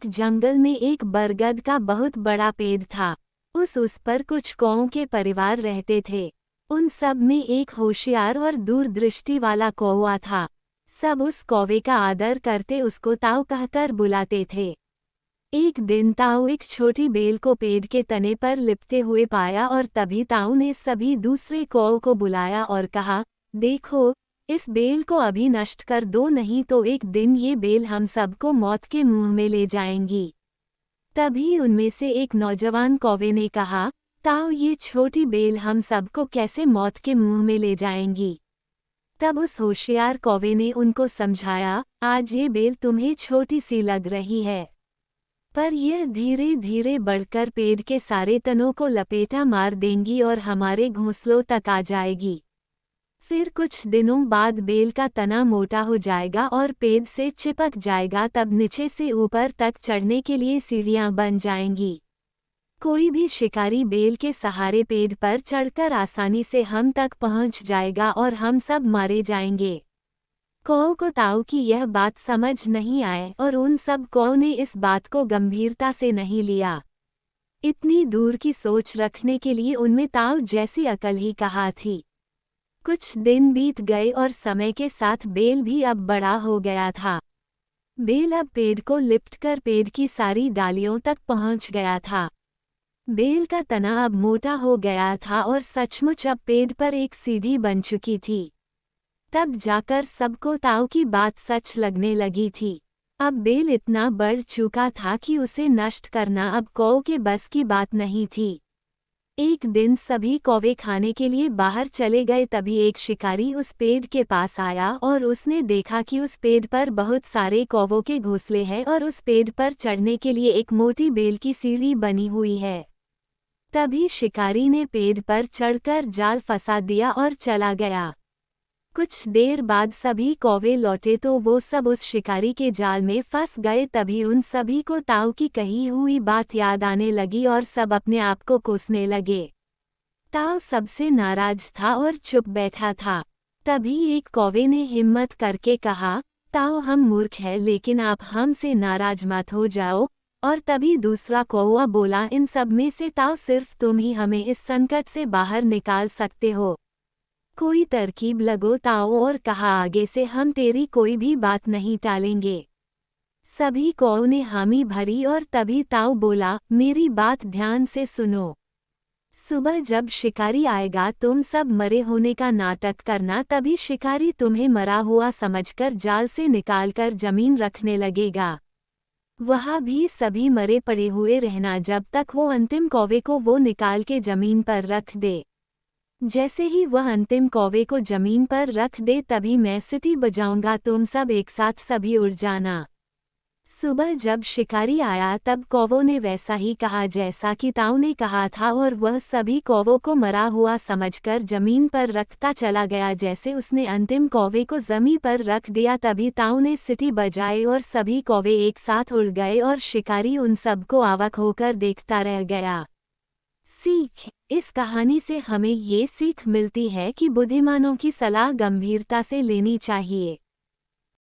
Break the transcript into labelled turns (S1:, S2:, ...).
S1: एक जंगल में एक बरगद का बहुत बड़ा पेड़ था। उस पर कुछ कौओं के परिवार रहते थे। उन सब में एक होशियार और दूरदृष्टि वाला कौवा था। सब उस कौवे का आदर करते उसको ताऊ कहकर बुलाते थे। एक दिन ताऊ एक छोटी बेल को पेड़ के तने पर लिपटे हुए पाया और तभी ताऊ ने सभी दूसरे कौओं को बुलाया और कहा, देखो, इस बेल को अभी नष्ट कर दो, नहीं तो एक दिन ये बेल हम सबको मौत के मुंह में ले जाएंगी। तभी उनमें से एक नौजवान कौवे ने कहा, ताऊ, ये छोटी बेल हम सबको कैसे मौत के मुंह में ले जाएंगी। तब उस होशियार कौवे ने उनको समझाया, आज ये बेल तुम्हें छोटी सी लग रही है, पर यह धीरे धीरे बढ़कर पेड़ के सारे तनों को लपेटा मार देंगी और हमारे घोंसलों तक आ जाएगी। फिर कुछ दिनों बाद बेल का तना मोटा हो जाएगा और पेड़ से चिपक जाएगा, तब नीचे से ऊपर तक चढ़ने के लिए सीढ़ियां बन जाएंगी। कोई भी शिकारी बेल के सहारे पेड़ पर चढ़कर आसानी से हम तक पहुंच जाएगा और हम सब मारे जाएंगे। कौओं को ताऊ की यह बात समझ नहीं आए और उन सब कौओं ने इस बात को गंभीरता से नहीं लिया। इतनी दूर की सोच रखने के लिए उनमें ताऊ जैसी अकल ही कहाँ थी। कुछ दिन बीत गए और समय के साथ बेल भी अब बड़ा हो गया था। बेल अब पेड़ को लिपटकर पेड़ की सारी डालियों तक पहुंच गया था। बेल का तना अब मोटा हो गया था और सचमुच अब पेड़ पर एक सीढ़ी बन चुकी थी। तब जाकर सबको ताऊ की बात सच लगने लगी थी। अब बेल इतना बढ़ चुका था कि उसे नष्ट करना अब कौओं के बस की बात नहीं थी। एक दिन सभी कौवे खाने के लिए बाहर चले गए, तभी एक शिकारी उस पेड़ के पास आया और उसने देखा कि उस पेड़ पर बहुत सारे कौवों के घोंसले हैं और उस पेड़ पर चढ़ने के लिए एक मोटी बेल की सीढ़ी बनी हुई है। तभी शिकारी ने पेड़ पर चढ़कर जाल फंसा दिया और चला गया। कुछ देर बाद सभी कौवे लौटे तो वो सब उस शिकारी के जाल में फंस गए। तभी उन सभी को ताऊ की कही हुई बात याद आने लगी और सब अपने आप को कोसने लगे। ताऊ सबसे नाराज था और चुप बैठा था। तभी एक कौवे ने हिम्मत करके कहा, ताऊ, हम मूर्ख हैं, लेकिन आप हमसे नाराज मत हो जाओ। और तभी दूसरा कौवा बोला, इन सब में से ताऊ सिर्फ तुम ही हमें इस संकट से बाहर निकाल सकते हो। कोई तरकीब लगो ताऊ। और कहा, आगे से हम तेरी कोई भी बात नहीं टालेंगे। सभी कौओं ने हामी भरी और तभी ताऊ बोला, मेरी बात ध्यान से सुनो। सुबह जब शिकारी आएगा तुम सब मरे होने का नाटक करना, तभी शिकारी तुम्हें मरा हुआ समझकर जाल से निकालकर जमीन रखने लगेगा। वहाँ भी सभी मरे पड़े हुए रहना जब तक वो अंतिम कौवे को वो निकाल के जमीन पर रख दे। जैसे ही वह अंतिम कौवे को जमीन पर रख दे तभी मैं सीटी बजाऊंगा, तुम सब एक साथ सभी उड़ जाना। सुबह जब शिकारी आया तब कौवों ने वैसा ही कहा जैसा कि ताऊ ने कहा था और वह सभी कौवों को मरा हुआ समझकर जमीन पर रखता चला गया। जैसे उसने अंतिम कौवे को जमीन पर रख दिया तभी ताऊ ने सीटी बजाई और सभी कौवे एक साथ उड़ गए और शिकारी उन सबको अवाक होकर देखता रह गया। सीख: इस कहानी से हमें ये सीख मिलती है कि बुद्धिमानों की सलाह गंभीरता से लेनी चाहिए।